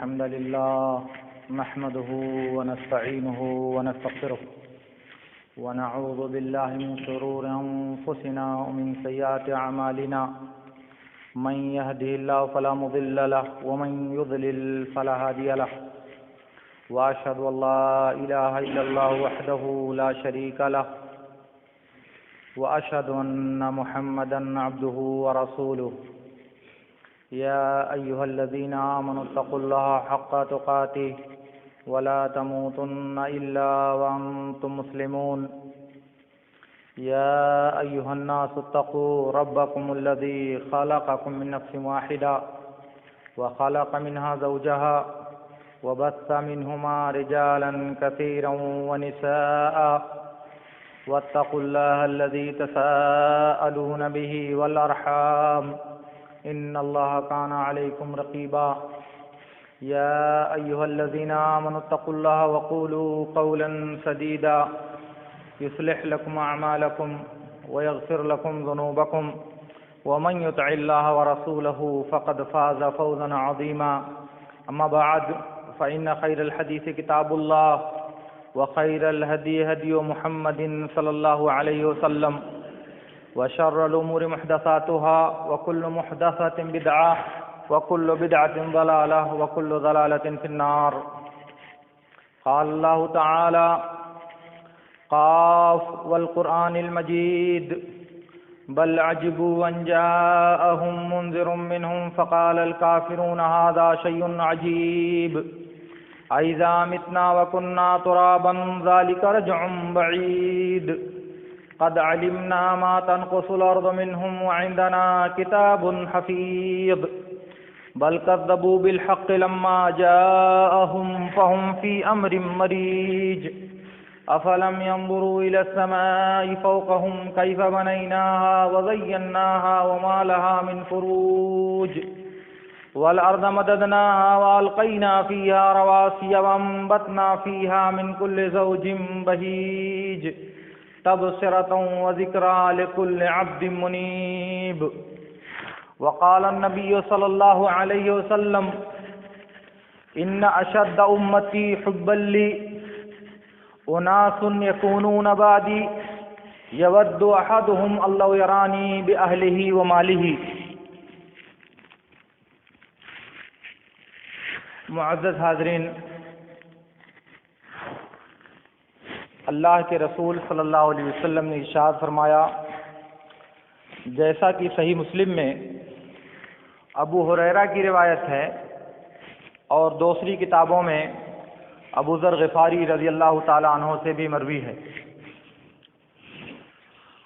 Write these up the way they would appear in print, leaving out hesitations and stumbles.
الحمد لله نحمده ونستعينه ونستغفره ونعوذ بالله من شرور أنفسنا ومن سيئات أعمالنا من يهده الله فلا مضل له ومن يضلل فلا هادي له وأشهد أن لا إله إلا الله وحده لا شريك له وأشهد أن محمدا عبده ورسوله يا أيها الذين آمنوا اتقوا الله حق تقاته ولا تموتن إلا وأنتم مسلمون يا أيها الناس اتقوا ربكم الذي خلقكم من نفس واحدة وخلق منها زوجها وبث منهما رجالا كثيرا ونساء واتقوا الله الذي تساءلون به والأرحام إن الله كان عليكم رقيبا يا أيها الذين آمنوا اتقوا الله وقولوا قولا سديدا يصلح لكم أعمالكم ويغفر لكم ذنوبكم ومن يطع الله ورسوله فقد فاز فوزا عظيما أما بعد فإن خير الحديث كتاب الله وخير الهدي هدي محمد صلى الله عليه وسلم وشر الأمور محدثاتها وكل محدثة بدعة وكل بدعة ضلالة وكل ضلالة في النار. قال الله تعالى: قاف والقرآن المجيد بل عجبوا أن جاءهم منذر منهم فقال الكافرون هذا شيء عجيب أإذا متنا وكنا ترابا ذلك رجع بعيد قد علمنا ما تنقص الأرض منهم وعندنا كتاب حفيظ بل كذبوا بالحق لما جاءهم فهم في أمر مريج أفلم ينظروا إلى السماء فوقهم كيف بنيناها وزيناها وما لها من فروج والأرض مددناها وألقينا فيها رواسي وأنبتنا فيها من كل زوج بهيج تبصرة وذكرى لكل عبد منيب. وقال النبي صلى الله عليه وسلم: إن أشد أمتي حبا لي أناس يكونون بعدي يود أحدهم أن لو يراني بأهله وماله. معزز حاضرین، اللہ کے رسول صلی اللہ علیہ وسلم نے ارشاد فرمایا، جیسا کہ صحیح مسلم میں ابو ہریرہ کی روایت ہے اور دوسری کتابوں میں ابو ذر غفاری رضی اللہ تعالی عنہ سے بھی مروی ہے،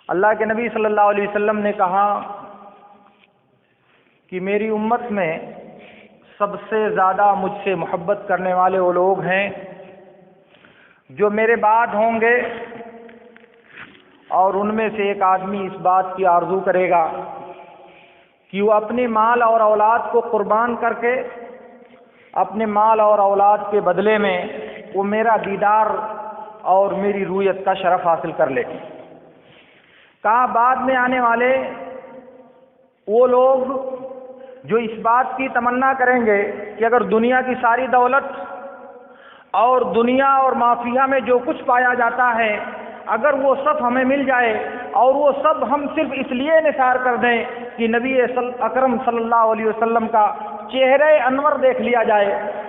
اللہ کے نبی صلی اللہ علیہ وسلم نے کہا کہ میری امت میں سب سے زیادہ مجھ سے محبت کرنے والے وہ لوگ ہیں جو میرے بعد ہوں گے، اور ان میں سے ایک آدمی اس بات کی آرزو کرے گا کہ وہ اپنے مال اور اولاد کو قربان کر کے اپنے مال اور اولاد کے بدلے میں وہ میرا دیدار اور میری رویت کا شرف حاصل کر لے. کہا بعد میں آنے والے وہ لوگ جو اس بات کی تمنا کریں گے کہ اگر دنیا کی ساری دولت اور دنیا اور ما فیہا میں جو کچھ پایا جاتا ہے اگر وہ سب ہمیں مل جائے اور وہ سب ہم صرف اس لیے نثار کر دیں کہ نبی اکرم صلی اللہ علیہ وسلم کا چہرہ انور دیکھ لیا جائے،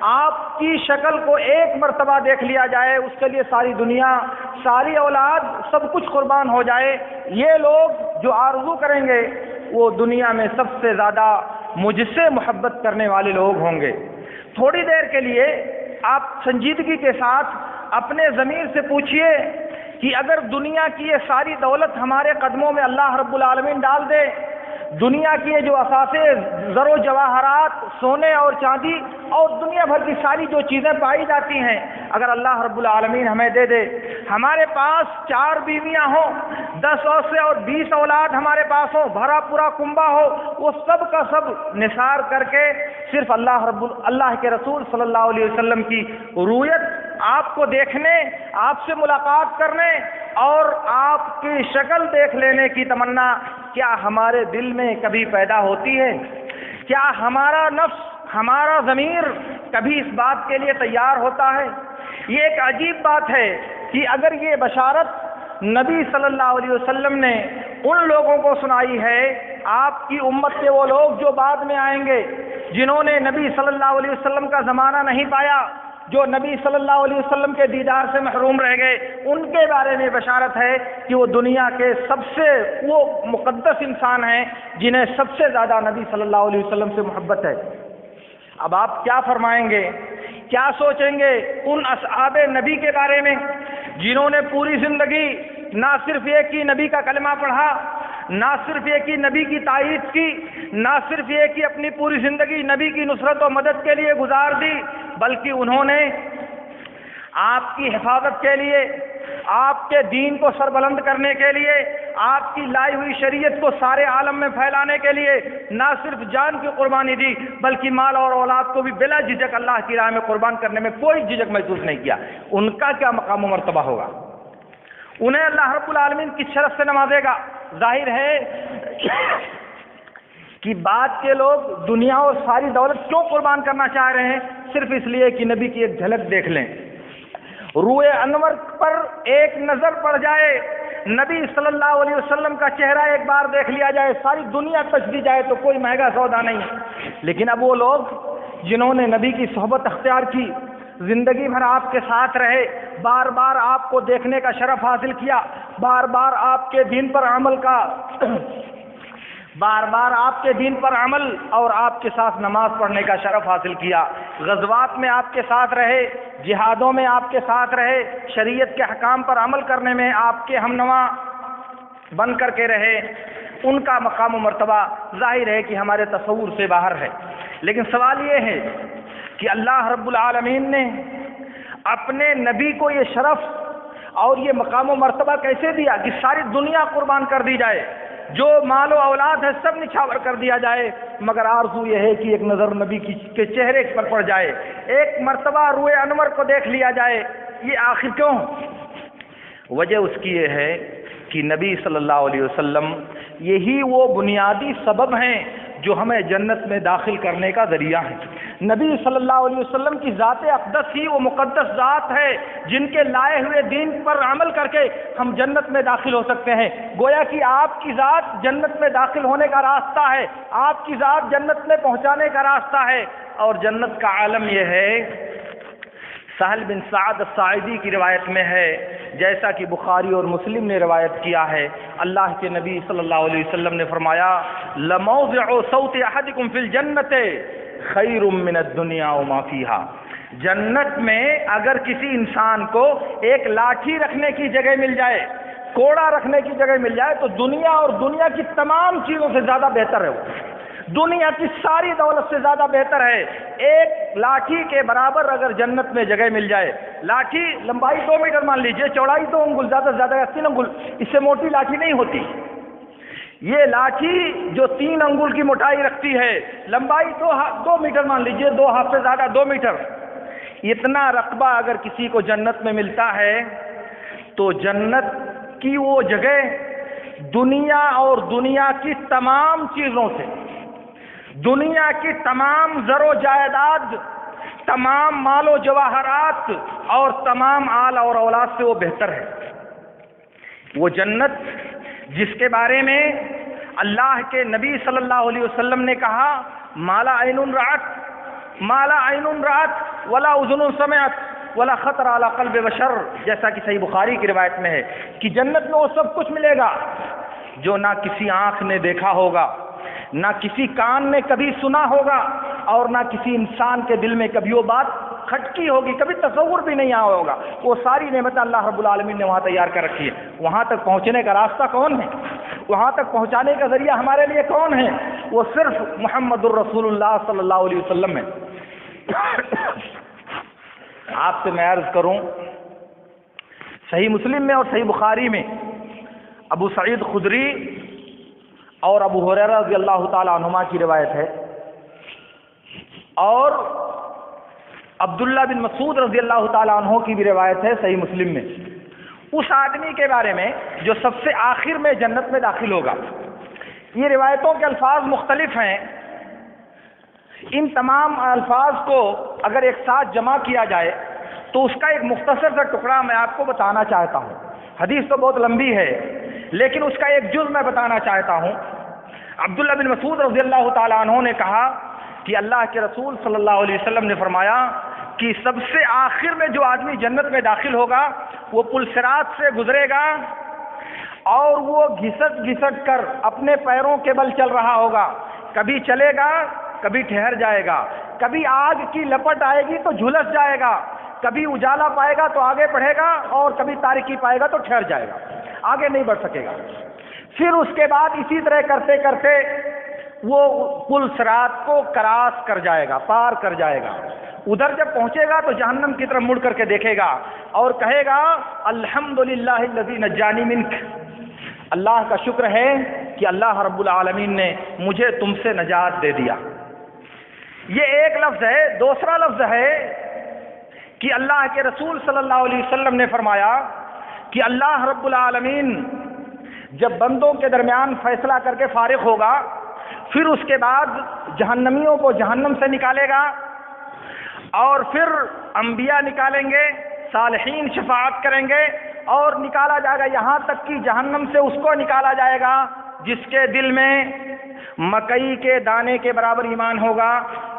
آپ کی شکل کو ایک مرتبہ دیکھ لیا جائے، اس کے لیے ساری دنیا، ساری اولاد، سب کچھ قربان ہو جائے، یہ لوگ جو آرزو کریں گے وہ دنیا میں سب سے زیادہ مجھ سے محبت کرنے والے لوگ ہوں گے. تھوڑی دیر کے لیے آپ سنجیدگی کے ساتھ اپنے ضمیر سے پوچھئے کہ اگر دنیا کی یہ ساری دولت ہمارے قدموں میں اللہ رب العالمین ڈال دے، دنیا کی یہ جو اثاثے زر و جواہرات، سونے اور چاندی اور دنیا بھر کی ساری جو چیزیں پائی جاتی ہیں اگر اللہ رب العالمین ہمیں دے دے، ہمارے پاس 4 بیویاں ہوں، 10 عورتیں اور 20 اولاد ہمارے پاس ہو، بھرا پورا کنبہ ہو، وہ سب کا سب نثار کر کے صرف اللہ کے رسول صلی اللہ علیہ وسلم کی رویت آپ کو دیکھنے، آپ سے ملاقات کرنے اور آپ کی شکل دیکھ لینے کی تمنا کیا ہمارے دل میں کبھی پیدا ہوتی ہے؟ کیا ہمارا نفس ہمارا ضمیر کبھی اس بات کے لیے تیار ہوتا ہے؟ یہ ایک عجیب بات ہے کہ اگر یہ بشارت نبی صلی اللہ علیہ وسلم نے ان لوگوں کو سنائی ہے، آپ کی امت کے وہ لوگ جو بعد میں آئیں گے، جنہوں نے نبی صلی اللہ علیہ وسلم کا زمانہ نہیں پایا، جو نبی صلی اللہ علیہ وسلم کے دیدار سے محروم رہ گئے، ان کے بارے میں بشارت ہے کہ وہ دنیا کے سب سے وہ مقدس انسان ہیں جنہیں سب سے زیادہ نبی صلی اللہ علیہ وسلم سے محبت ہے۔ اب آپ کیا فرمائیں گے، کیا سوچیں گے ان اصحاب نبی کے بارے میں جنہوں نے پوری زندگی نہ صرف یہ کہ نبی کا کلمہ پڑھا، نہ صرف یہ کہ نبی کی تائید کی، نہ صرف یہ کہ اپنی پوری زندگی نبی کی نصرت و مدد کے لیے گزار دی، بلکہ انہوں نے آپ کی حفاظت کے لیے، آپ کے دین کو سربلند کرنے کے لیے، آپ کی لائی ہوئی شریعت کو سارے عالم میں پھیلانے کے لیے نہ صرف جان کی قربانی دی، بلکہ مال اور اولاد کو بھی بلا جھجک اللہ کی راہ میں قربان کرنے میں کوئی جھجک محسوس نہیں کیا۔ ان کا کیا مقام و مرتبہ ہوگا؟ انہیں اللہ رب العالمین کس شرف سے نوازے گا؟ ظاہر ہے کہ بعد کے لوگ دنیا اور ساری دولت کیوں قربان کرنا چاہ رہے ہیں؟ صرف اس لیے کہ نبی کی ایک جھلک دیکھ لیں، روئے انور پر ایک نظر پڑ جائے، نبی صلی اللہ علیہ وسلم کا چہرہ ایک بار دیکھ لیا جائے، ساری دنیا تج دی جائے تو کوئی مہنگا سودا نہیں۔ لیکن اب وہ لوگ جنہوں نے نبی کی صحبت اختیار کی، زندگی بھر آپ کے ساتھ رہے، بار بار آپ کو دیکھنے کا شرف حاصل کیا، بار بار آپ کے دین پر عمل اور آپ کے ساتھ نماز پڑھنے کا شرف حاصل کیا، غزوات میں آپ کے ساتھ رہے، جہادوں میں آپ کے ساتھ رہے، شریعت کے حکام پر عمل کرنے میں آپ کے ہمنوا بن کر کے رہے، ان کا مقام و مرتبہ ظاہر ہے کہ ہمارے تصور سے باہر ہے۔ لیکن سوال یہ ہے کہ اللہ رب العالمین نے اپنے نبی کو یہ شرف اور یہ مقام و مرتبہ کیسے دیا کہ ساری دنیا قربان کر دی جائے، جو مال و اولاد ہے سب نچھاور کر دیا جائے، مگر آرزو یہ ہے کہ ایک نظر نبی کے چہرے پر پڑ جائے، ایک مرتبہ روئے انور کو دیکھ لیا جائے؟ یہ آخر کیوں؟ وجہ اس کی یہ ہے کہ نبی صلی اللہ علیہ وسلم یہی وہ بنیادی سبب ہیں جو ہمیں جنت میں داخل کرنے کا ذریعہ ہے۔ نبی صلی اللہ علیہ وسلم کی ذات اقدس ہی وہ مقدس ذات ہے جن کے لائے ہوئے دین پر عمل کر کے ہم جنت میں داخل ہو سکتے ہیں۔ گویا کہ آپ کی ذات جنت میں داخل ہونے کا راستہ ہے، آپ کی ذات جنت میں پہنچانے کا راستہ ہے، اور جنت کا عالم یہ ہے، سہل بن سعد الساعدی کی روایت میں ہے، جیسا کہ بخاری اور مسلم نے روایت کیا ہے، اللہ کے نبی صلی اللہ علیہ وسلم نے فرمایا لموضع صوت احدکم فی الجنت خیر من الدنیا وما فیہا، جنت میں اگر کسی انسان کو ایک لاٹھی رکھنے کی جگہ مل جائے، کوڑا رکھنے کی جگہ مل جائے، تو دنیا اور دنیا کی تمام چیزوں سے زیادہ بہتر ہے، وہ دنیا کی ساری دولت سے زیادہ بہتر ہے۔ ایک لاٹھی کے برابر اگر جنت میں جگہ مل جائے، لاٹھی لمبائی 2 میٹر مان لیجئے، چوڑائی 2 انگل، زیادہ سے زیادہ 3 انگل، اس سے موٹی لاٹھی نہیں ہوتی۔ یہ لاٹھی جو 3 انگل کی موٹائی رکھتی ہے، لمبائی 2 میٹر مان لیجئے، 2 ہاتھ سے زیادہ 2 میٹر، اتنا رقبہ اگر کسی کو جنت میں ملتا ہے تو جنت کی وہ جگہ دنیا اور دنیا کی تمام چیزوں سے، دنیا کی تمام زر و جائیداد، تمام مال و جواہرات اور تمام آل اور اولاد سے وہ بہتر ہے۔ وہ جنت جس کے بارے میں اللہ کے نبی صلی اللہ علیہ وسلم نے کہا مالا عین رأت مالا عین رأت ولا اذن سمعت ولا خطر علی قلب بشر، جیسا کہ صحیح بخاری کی روایت میں ہے کہ جنت میں وہ سب کچھ ملے گا جو نہ کسی آنکھ نے دیکھا ہوگا، نہ کسی کان نے کبھی سنا ہوگا، اور نہ کسی انسان کے دل میں کبھی وہ بات کھٹکی ہوگی، کبھی تصور بھی نہیں آیا ہوگا۔ وہ ساری نعمتیں اللہ رب العالمین نے وہاں تیار کر رکھی ہے۔ وہاں تک پہنچنے کا راستہ کون ہے؟ وہاں تک پہنچانے کا ذریعہ ہمارے لیے کون ہے؟ وہ صرف محمد الرسول اللہ صلی اللہ علیہ وسلم ہے۔ آپ سے میں عرض کروں، صحیح مسلم میں اور صحیح بخاری میں ابو سعید خدری اور ابو ہریرہ رضی اللہ تعالی عنہما کی روایت ہے، اور عبداللہ بن مسعود رضی اللہ تعالی عنہ کی بھی روایت ہے صحیح مسلم میں، اس آدمی کے بارے میں جو سب سے آخر میں جنت میں داخل ہوگا۔ یہ روایتوں کے الفاظ مختلف ہیں، ان تمام الفاظ کو اگر ایک ساتھ جمع کیا جائے تو اس کا ایک مختصر سا ٹکڑا میں آپ کو بتانا چاہتا ہوں. حدیث تو بہت لمبی ہے لیکن اس کا ایک جز میں بتانا چاہتا ہوں. عبداللہ بن مسعود رضی اللہ تعالیٰ عنہ نے کہا کہ اللہ کے رسول صلی اللہ علیہ وسلم نے فرمایا کہ سب سے آخر میں جو آدمی جنت میں داخل ہوگا وہ پل صراط سے گزرے گا اور وہ گھسٹ گھسٹ کر اپنے پیروں کے بل چل رہا ہوگا. کبھی چلے گا کبھی ٹھہر جائے گا, کبھی آگ کی لپٹ آئے گی تو جھلس جائے گا, کبھی اجالا پائے گا تو آگے بڑھے گا اور کبھی تاریکی پائے گا تو ٹھہر جائے گا, آگے نہیں بڑھ سکے گا. پھر اس کے بعد اسی طرح کرتے کرتے وہ پل صراط کو کراس کر جائے گا, پار کر جائے گا. ادھر جب پہنچے گا تو جہنم کی طرف مڑ کر کے دیکھے گا اور کہے گا الحمدللہ الذی نجانی منک, اللہ کا شکر ہے کہ اللہ رب العالمین نے مجھے تم سے نجات دے دیا. یہ ایک لفظ ہے. دوسرا لفظ ہے کہ اللہ کے رسول صلی اللہ علیہ وسلم نے فرمایا کہ اللہ رب العالمین جب بندوں کے درمیان فیصلہ کر کے فارغ ہوگا پھر اس کے بعد جہنمیوں کو جہنم سے نکالے گا اور پھر انبیاء نکالیں گے, صالحین شفاعت کریں گے اور نکالا جائے گا یہاں تک کہ جہنم سے اس کو نکالا جائے گا جس کے دل میں مکئی کے دانے کے برابر ایمان ہوگا,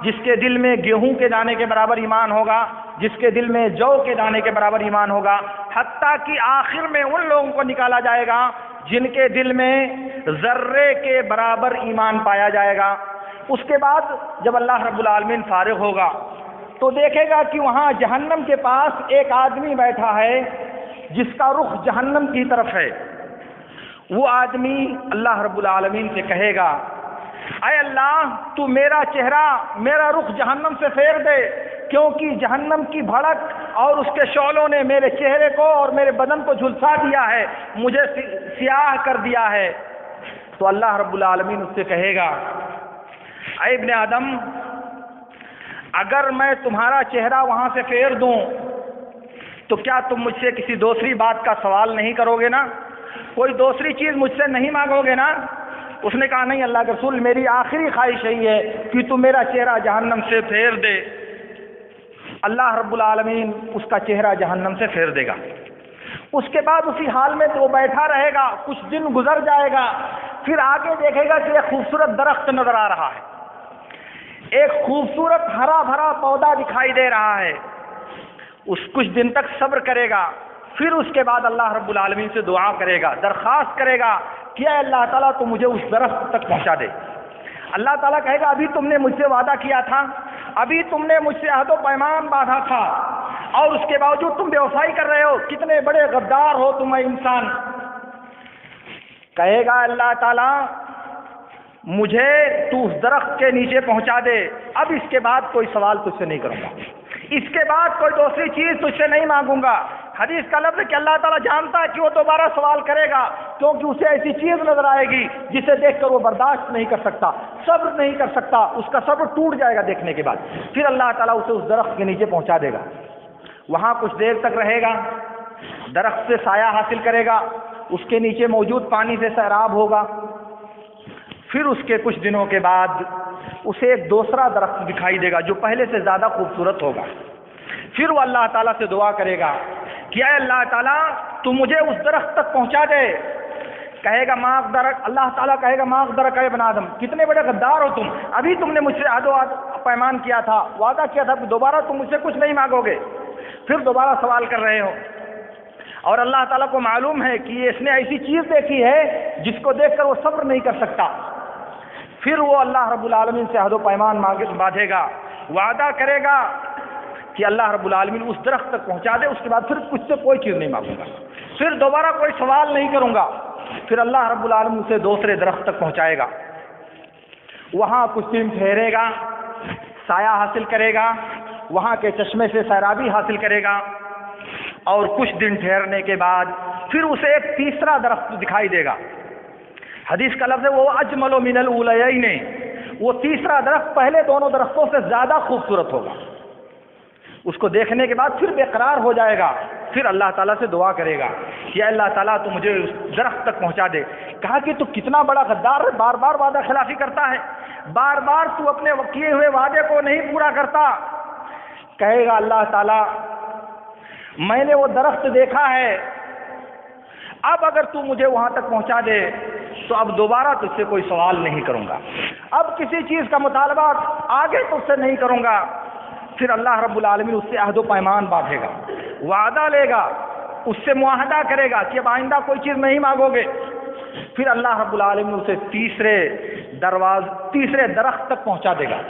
جس کے دل میں گیہوں کے دانے کے برابر ایمان ہوگا, جس کے دل میں جو کے دانے کے برابر ایمان ہوگا, حتیٰ کہ آخر میں ان لوگوں کو نکالا جائے گا جن کے دل میں ذرے کے برابر ایمان پایا جائے گا. اس کے بعد جب اللہ رب العالمین فارغ ہوگا تو دیکھے گا کہ وہاں جہنم کے پاس ایک آدمی بیٹھا ہے جس کا رخ جہنم کی طرف ہے. وہ آدمی اللہ رب العالمین سے کہے گا اے اللہ تو میرا چہرہ میرا رخ جہنم سے پھیر دے, کیونکہ جہنم کی بھڑک اور اس کے شعلوں نے میرے چہرے کو اور میرے بدن کو جھلسا دیا ہے, مجھے سیاہ کر دیا ہے. تو اللہ رب العالمین اس سے کہے گا اے ابن آدم اگر میں تمہارا چہرہ وہاں سے پھیر دوں تو کیا تم مجھ سے کسی دوسری بات کا سوال نہیں کرو گے نا, کوئی دوسری چیز مجھ سے نہیں مانگو گے نا؟ اس نے کہا نہیں اللہ کے رسول میری آخری خواہش یہی ہے کہ تو میرا چہرہ جہنم سے پھیر دے. اللہ رب العالمین اس کا چہرہ جہنم سے پھیر دے گا. اس کے بعد اسی حال میں تو وہ بیٹھا رہے گا, کچھ دن گزر جائے گا, پھر آگے دیکھے گا کہ ایک خوبصورت درخت نظر آ رہا ہے, ایک خوبصورت ہرا بھرا پودا دکھائی دے رہا ہے. اس کچھ دن تک صبر کرے گا, پھر اس کے بعد اللہ رب العالمین سے دعا کرے گا, درخواست کرے گا کہ اے اللہ تعالیٰ تو مجھے اس درخت تک پہنچا دے. اللہ تعالیٰ کہے گا ابھی تم نے مجھ سے وعدہ کیا تھا, ابھی تم نے مجھ سے عہد و پیمان باندھا تھا اور اس کے باوجود تم بے وفائی کر رہے ہو, کتنے بڑے غدار ہو تم اے انسان. کہے گا اللہ تعالیٰ مجھے تو اس درخت کے نیچے پہنچا دے, اب اس کے بعد کوئی سوال تجھ سے نہیں کروں گا, اس کے بعد کوئی دوسری چیز تجھ سے نہیں مانگوں گا. حدیث کا لفظ ہے کہ اللہ تعالیٰ جانتا ہے کہ وہ دوبارہ سوال کرے گا کیونکہ اسے ایسی چیز نظر آئے گی جسے دیکھ کر وہ برداشت نہیں کر سکتا, صبر نہیں کر سکتا, اس کا صبر ٹوٹ جائے گا دیکھنے کے بعد. پھر اللہ تعالیٰ اسے اس درخت کے نیچے پہنچا دے گا, وہاں کچھ دیر تک رہے گا, درخت سے سایہ حاصل کرے گا, اس کے نیچے موجود پانی سے سیراب ہوگا. پھر اس کے کچھ دنوں کے بعد اسے ایک دوسرا درخت دکھائی دے گا جو پہلے سے زیادہ خوبصورت ہوگا. پھر وہ اللہ تعالیٰ سے دعا کرے گا کہ اے اللہ تعالیٰ تو مجھے اس درخت تک پہنچا دے. کہے گا ماغ درخت, اللہ تعالیٰ کہے گا ماغ درخت اے بن آدم کتنے بڑے غدار ہو تم, ابھی تم نے مجھ سے عہد و پیمان کیا تھا, وعدہ کیا تھا کہ دوبارہ تم مجھ سے کچھ نہیں مانگو گے, پھر دوبارہ سوال کر رہے ہو. اور اللہ تعالیٰ کو معلوم ہے کہ اس نے ایسی چیز دیکھی ہے جس کو دیکھ کر وہ صبر نہیں کر سکتا. پھر وہ اللہ رب العالمین سے عہد و پیمان باندھے گا, وعدہ کرے گا کہ اللہ رب العالمین اس درخت تک پہنچا دے, اس کے بعد پھر کچھ سے کوئی چیز نہیں مانگوں گا, پھر دوبارہ کوئی سوال نہیں کروں گا. پھر اللہ رب العالمین اسے دوسرے درخت تک پہنچائے گا, وہاں کچھ دن ٹھہرے گا, سایہ حاصل کرے گا, وہاں کے چشمے سے سیرابی حاصل کرے گا, اور کچھ دن ٹھہرنے کے بعد پھر اسے ایک تیسرا درخت دکھائی دے گا. حدیث کا لفظ ہے وہ اجمل من الاولیین, وہ تیسرا درخت پہلے دونوں درختوں سے زیادہ خوبصورت ہوگا. اس کو دیکھنے کے بعد پھر بے قرار ہو جائے گا, پھر اللہ تعالیٰ سے دعا کرے گا کہ اللہ تعالیٰ تو مجھے اس درخت تک پہنچا دے. کہا کہ تو کتنا بڑا غدار ہے، بار بار وعدہ خلافی کرتا ہے، بار بار تو اپنے کیے ہوئے وعدے کو نہیں پورا کرتا. کہے گا اللہ تعالیٰ میں نے وہ درخت دیکھا ہے، اب اگر تو مجھے وہاں تک پہنچا دے تو اب دوبارہ تجھ سے کوئی سوال نہیں کروں گا، اب کسی چیز کا مطالبہ آگے تجھ سے نہیں کروں گا. پھر اللہ رب العالمین اس سے عہد و پیمان باندھے گا، وعدہ لے گا، اس سے معاہدہ کرے گا کہ اب آئندہ کوئی چیز نہیں مانگو گے. پھر اللہ رب العالمین اسے تیسرے درخت تک پہنچا دے گا.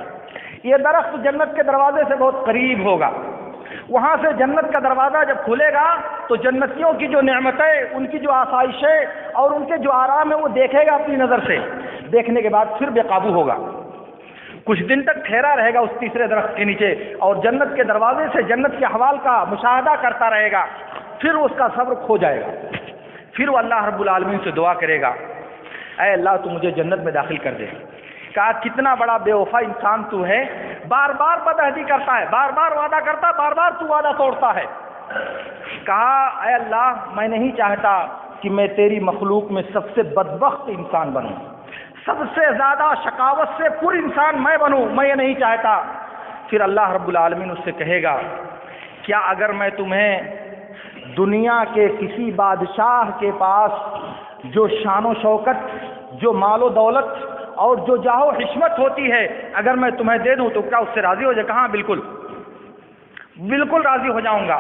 یہ درخت جنت کے دروازے سے بہت قریب ہوگا. وہاں سے جنت کا دروازہ جب کھلے گا تو جنتیوں کی جو نعمتیں، ان کی جو آسائشیں اور ان کے جو آرام ہے وہ دیکھے گا اپنی نظر سے. دیکھنے کے بعد پھر بے قابو ہوگا، کچھ دن تک ٹھہرا رہے گا اس تیسرے درخت کے نیچے اور جنت کے دروازے سے جنت کے احوال کا مشاہدہ کرتا رہے گا. پھر اس کا صبر کھو جائے گا. پھر وہ اللہ رب العالمین سے دعا کرے گا، اے اللہ تو مجھے جنت میں داخل کر دے. کہا کتنا بڑا بے وفا انسان تو ہے، بار بار بدعہدی کرتا ہے، بار بار وعدہ کرتا، بار بار تو وعدہ توڑتا ہے. کہا اے اللہ میں نہیں چاہتا کہ میں تیری مخلوق میں سب سے بدبخت انسان بنوں، سب سے زیادہ شقاوت سے پر انسان میں بنوں، میں یہ نہیں چاہتا. پھر اللہ رب العالمین اس سے کہے گا کیا اگر میں تمہیں دنیا کے کسی بادشاہ کے پاس جو شان و شوکت، جو مال و دولت اور جو جاہ و حشمت ہوتی ہے اگر میں تمہیں دے دوں تو کیا اس سے راضی ہو جائے؟ کہاں بالکل بالکل راضی ہو جاؤں گا.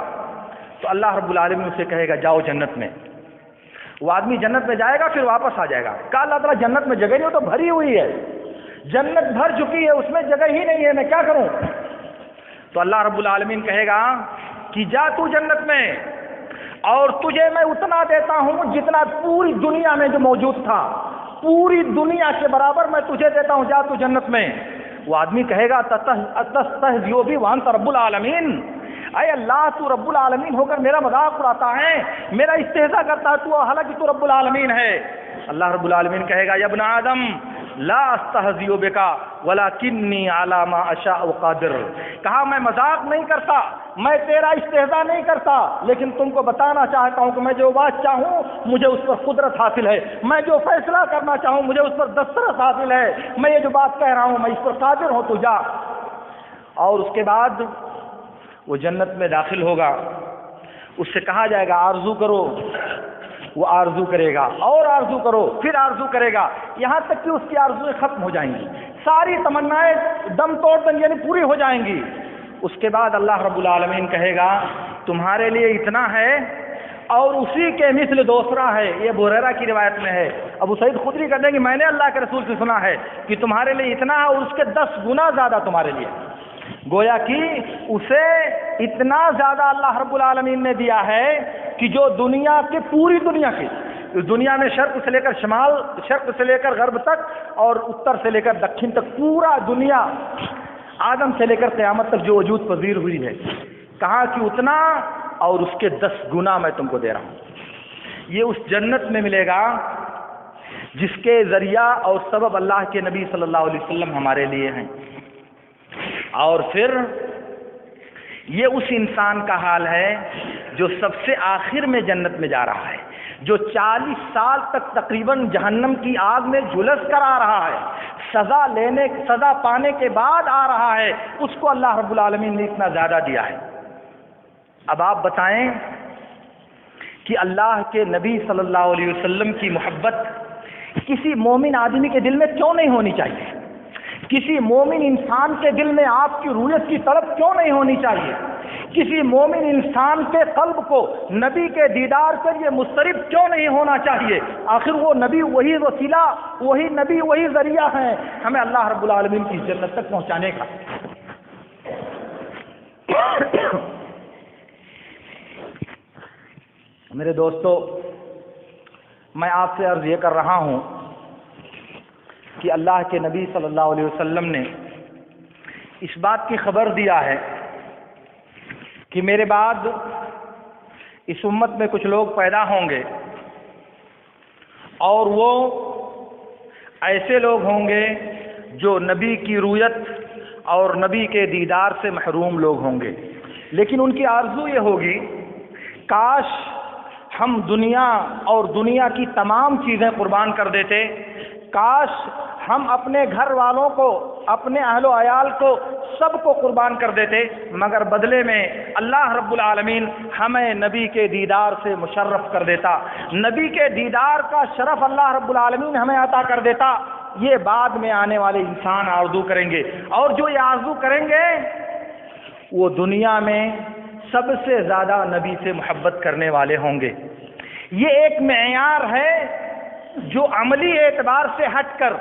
تو اللہ رب العالمین اسے کہے گا جاؤ جنت میں. وہ آدمی جنت میں جائے گا، پھر واپس آ جائے گا. کہا اللہ تعالیٰ جنت میں جگہ نہیں ہو تو بھری ہوئی ہے، جنت بھر چکی ہے، اس میں جگہ ہی نہیں ہے، میں کیا کروں؟ تو اللہ رب العالمین کہے گا کہ جا تو جنت میں اور تجھے میں اتنا دیتا ہوں جتنا پوری دنیا میں جو موجود تھا، پوری دنیا کے برابر میں تجھے دیتا ہوں، جا تو جنت میں. وہ آدمی کہے گا تستہزئ بی وانت رب العالمین، اے اللہ تو رب العالمین ہو کر میرا مذاق اڑاتا ہے، میرا استہزاء کرتا ہے تو، حالانکہ تو رب العالمین ہے. اللہ رب العالمین کہے گا یا ابن آدم لا استہزئ بک ولکنی علی ما اشاء قادر. کہا میں مذاق نہیں کرتا، میں تیرا استہزاء نہیں کرتا، لیکن تم کو بتانا چاہتا ہوں کہ میں جو بات چاہوں مجھے اس پر قدرت حاصل ہے، میں جو فیصلہ کرنا چاہوں مجھے اس پر دسترس حاصل ہے، میں یہ جو بات کہہ رہا ہوں میں اس پر قادر ہوں، تو جا. اور اس کے بعد وہ جنت میں داخل ہوگا. اس سے کہا جائے گا آرزو کرو، وہ آرزو کرے گا، اور آرزو کرو، پھر آرزو کرے گا، یہاں تک کہ اس کی آرزویں ختم ہو جائیں گی، ساری تمنائیں دم توڑ دم یعنی پوری ہو جائیں گی. اس کے بعد اللہ رب العالمین کہے گا تمہارے لیے اتنا ہے اور اسی کے مثل دوسرا ہے. یہ ابو ہریرہ کی روایت میں ہے. ابو سعید خدری کہتے ہیں کہ میں نے اللہ کے رسول سے سنا ہے کہ تمہارے لیے اتنا ہے اور اس کے 10 گنا زیادہ تمہارے لیے. گویا کہ اسے اتنا زیادہ اللہ رب العالمین نے دیا ہے کہ جو دنیا کے، پوری دنیا کی، دنیا میں شرق سے لے کر شمال، شرق سے لے کر غرب تک اور اتر سے لے کر دکن تک، پورا دنیا آدم سے لے کر قیامت تک جو وجود پذیر ہوئی ہے، کہا کہ اتنا اور اس کے 10 گنا میں تم کو دے رہا ہوں. یہ اس جنت میں ملے گا جس کے ذریعہ اور سبب اللہ کے نبی صلی اللہ علیہ وسلم ہمارے لیے ہیں. اور پھر یہ اس انسان کا حال ہے جو سب سے آخر میں جنت میں جا رہا ہے، جو 40 سال تک تقریباً جہنم کی آگ میں جھلس کر آ رہا ہے، سزا پانے کے بعد آ رہا ہے، اس کو اللہ رب العالمین نے اتنا زیادہ دیا ہے. اب آپ بتائیں کہ اللہ کے نبی صلی اللہ علیہ وسلم کی محبت کسی مومن آدمی کے دل میں کیوں نہیں ہونی چاہیے؟ کسی مومن انسان کے دل میں آپ کی رویت کی طلب کیوں نہیں ہونی چاہیے؟ کسی مومن انسان کے قلب کو نبی کے دیدار کے لیے مضطرب کیوں نہیں ہونا چاہیے؟ آخر وہ نبی وہی وسیلہ، وہی نبی وہی ذریعہ ہیں ہمیں اللہ رب العالمین کی جنت تک پہنچانے کا. میرے دوستو، میں آپ سے عرض یہ کر رہا ہوں کہ اللہ کے نبی صلی اللہ علیہ وسلم نے اس بات کی خبر دیا ہے کہ میرے بعد اس امت میں کچھ لوگ پیدا ہوں گے اور وہ ایسے لوگ ہوں گے جو نبی کی رویت اور نبی کے دیدار سے محروم لوگ ہوں گے، لیکن ان کی آرزو یہ ہوگی کاش ہم دنیا اور دنیا کی تمام چیزیں قربان کر دیتے، کاش ہم اپنے گھر والوں کو، اپنے اہل و عیال کو، سب کو قربان کر دیتے، مگر بدلے میں اللہ رب العالمین ہمیں نبی کے دیدار سے مشرف کر دیتا، نبی کے دیدار کا شرف اللہ رب العالمین ہمیں عطا کر دیتا۔ یہ بعد میں آنے والے انسان آرزو کریں گے، اور جو یہ آرزو کریں گے وہ دنیا میں سب سے زیادہ نبی سے محبت کرنے والے ہوں گے۔ یہ ایک معیار ہے جو عملی اعتبار سے ہٹ کر،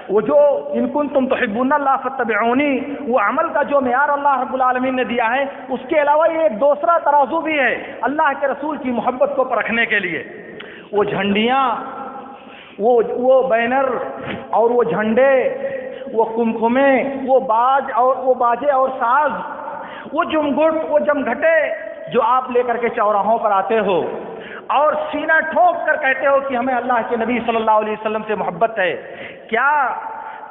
وہ جو ان کنتم تحبون اللہ فاتبعونی، وہ عمل کا جو معیار اللہ رب العالمین نے دیا ہے، اس کے علاوہ یہ ایک دوسرا ترازو بھی ہے اللہ کے رسول کی محبت کو پرکھنے کے لیے۔ وہ جھنڈیاں، وہ بینر اور وہ جھنڈے، وہ کمکمے، وہ باجے اور ساز، وہ جمگھٹ، وہ جمگھٹے جو آپ لے کر کے چوراہوں پر آتے ہو اور سینہ ٹھوک کر کہتے ہو کہ ہمیں اللہ کے نبی صلی اللہ علیہ وسلم سے محبت ہے، کیا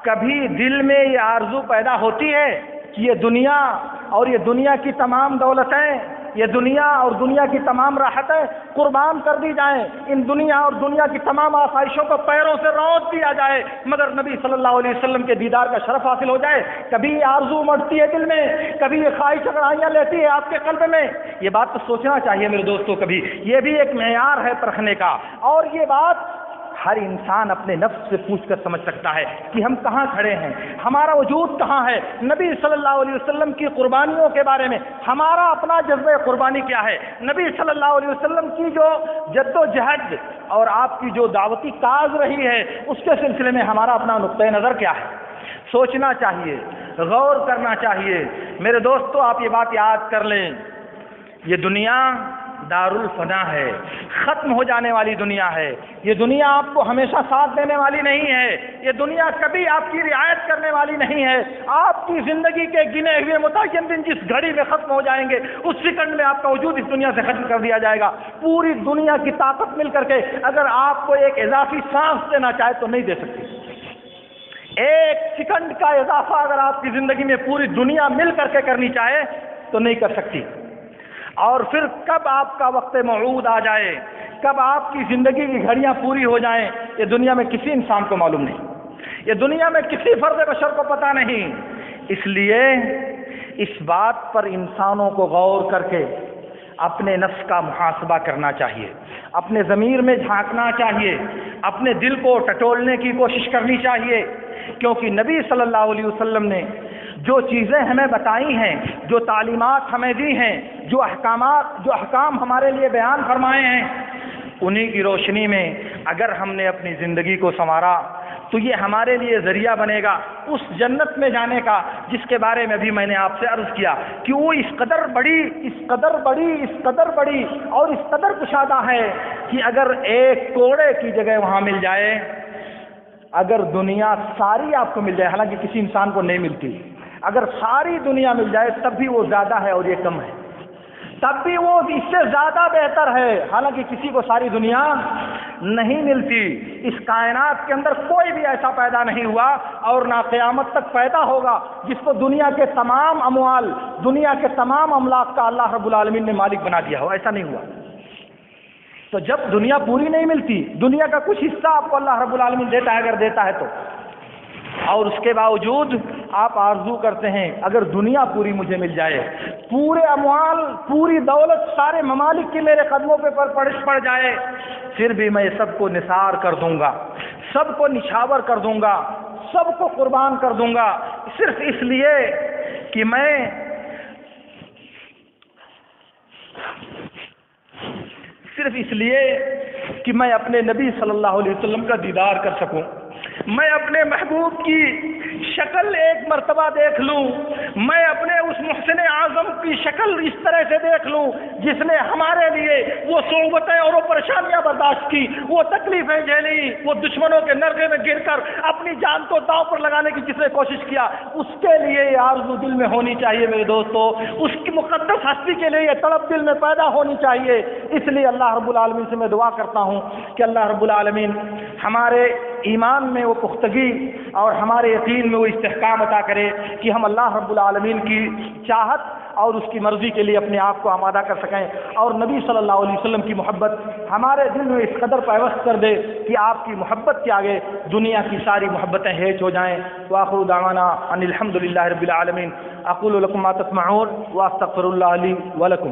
کبھی دل میں یہ آرزو پیدا ہوتی ہے کہ یہ دنیا اور یہ دنیا کی تمام دولتیں، یہ دنیا اور دنیا کی تمام راحتیں قربان کر دی جائیں، ان دنیا اور دنیا کی تمام آسائشوں کو پیروں سے رونت دیا جائے، مگر نبی صلی اللہ علیہ وسلم کے دیدار کا شرف حاصل ہو جائے؟ کبھی یہ آرزو مڑتی ہے دل میں، کبھی یہ خواہش اگڑائیاں لیتی ہے آپ کے قلب میں؟ یہ بات تو سوچنا چاہیے میرے دوستو، کبھی یہ بھی ایک معیار ہے پرکھنے کا، اور یہ بات ہر انسان اپنے نفس سے پوچھ کر سمجھ سکتا ہے کہ ہم کہاں کھڑے ہیں، ہمارا وجود کہاں ہے، نبی صلی اللہ علیہ وسلم کی قربانیوں کے بارے میں ہمارا اپنا جذبہ قربانی کیا ہے، نبی صلی اللہ علیہ وسلم کی جو جد و جہد اور آپ کی جو دعوتی کاز رہی ہے اس کے سلسلے میں ہمارا اپنا نقطۂ نظر کیا ہے؟ سوچنا چاہیے، غور کرنا چاہیے میرے دوستو۔ آپ یہ بات یاد کر لیں، یہ دنیا دارالفنا ہے، ختم ہو جانے والی دنیا ہے، یہ دنیا آپ کو ہمیشہ ساتھ دینے والی نہیں ہے، یہ دنیا کبھی آپ کی رعایت کرنے والی نہیں ہے۔ آپ کی زندگی کے گنے ہوئے متعین دن جس گھڑی میں ختم ہو جائیں گے، اس سیکنڈ میں آپ کا وجود اس دنیا سے ختم کر دیا جائے گا۔ پوری دنیا کی طاقت مل کر کے اگر آپ کو ایک اضافی سانس دینا چاہے تو نہیں دے سکتی، ایک سیکنڈ کا اضافہ اگر آپ کی زندگی میں پوری دنیا مل کر کے کرنی چاہے تو نہیں کر سکتی۔ اور پھر کب آپ کا وقت موعود آ جائے، کب آپ کی زندگی کی گھڑیاں پوری ہو جائیں، یہ دنیا میں کسی انسان کو معلوم نہیں، یہ دنیا میں کسی فرد بشر کو پتہ نہیں۔ اس لیے اس بات پر انسانوں کو غور کر کے اپنے نفس کا محاسبہ کرنا چاہیے، اپنے ضمیر میں جھانکنا چاہیے، اپنے دل کو ٹٹولنے کی کوشش کرنی چاہیے، کیونکہ نبی صلی اللہ علیہ وسلم نے جو چیزیں ہمیں بتائی ہیں، جو تعلیمات ہمیں دی ہیں، جو احکام ہمارے لیے بیان فرمائے ہیں، انہی کی روشنی میں اگر ہم نے اپنی زندگی کو سنوارا تو یہ ہمارے لیے ذریعہ بنے گا اس جنت میں جانے کا جس کے بارے میں بھی میں نے آپ سے عرض کیا کہ وہ اس قدر بڑی اور اس قدر کشادہ ہے کہ اگر ایک کوڑے کی جگہ وہاں مل جائے، اگر دنیا ساری آپ کو مل جائے، حالانکہ کسی انسان کو نہیں ملتی، اگر ساری دنیا مل جائے تب بھی وہ زیادہ ہے اور یہ کم ہے، تب بھی وہ اس سے زیادہ بہتر ہے، حالانکہ کسی کو ساری دنیا نہیں ملتی۔ اس کائنات کے اندر کوئی بھی ایسا پیدا نہیں ہوا اور نہ قیامت تک پیدا ہوگا جس کو دنیا کے تمام اموال، دنیا کے تمام املاک کا اللہ رب العالمین نے مالک بنا دیا ہو، ایسا نہیں ہوا۔ تو جب دنیا پوری نہیں ملتی، دنیا کا کچھ حصہ آپ کو اللہ رب العالمین دیتا ہے، اگر دیتا ہے تو، اور اس کے باوجود آپ آرزو کرتے ہیں اگر دنیا پوری مجھے مل جائے، پورے اموال، پوری دولت، سارے ممالک کی میرے قدموں پہ پڑ جائے، پھر بھی میں سب کو نثار کر دوں گا، سب کو نچھاور کر دوں گا، سب کو قربان کر دوں گا، صرف اس لیے کہ میں اپنے نبی صلی اللہ علیہ وسلم کا دیدار کر سکوں، میں اپنے محبوب کی شکل ایک مرتبہ دیکھ لوں، میں اپنے اس محسن اعظم کی شکل اس طرح سے دیکھ لوں جس نے ہمارے لیے وہ صعوبتیں اور وہ پریشانیاں برداشت کی، وہ تکلیفیں جھیلی، وہ دشمنوں کے نرغے میں گر کر اپنی جان کو داؤ پر لگانے کی جس نے کوشش کیا، اس کے لیے یہ آرزو دل میں ہونی چاہیے میرے دوستو، اس کی مقدس ہستی کے لیے یہ طلب دل میں پیدا ہونی چاہیے۔ اس لیے اللہ رب العالمین سے میں دعا کرتا ہوں کہ اللہ رب العالمین ہمارے ایمان میں وہ پختگی اور ہمارے یقین میں وہ استحکام عطا کرے کہ ہم اللہ رب العالمین کی چاہت اور اس کی مرضی کے لیے اپنے آپ کو آمادہ کر سکیں، اور نبی صلی اللہ علیہ وسلم کی محبت ہمارے دل میں اس قدر پیوست کر دے کہ آپ کی محبت کے آگے دنیا کی ساری محبتیں ہیچ ہو جائیں۔ وآخر دعوانا ان الحمد للہ رب العالمین۔ اقول لکم ما تسمعون واستغفر اللہ لی ولکم۔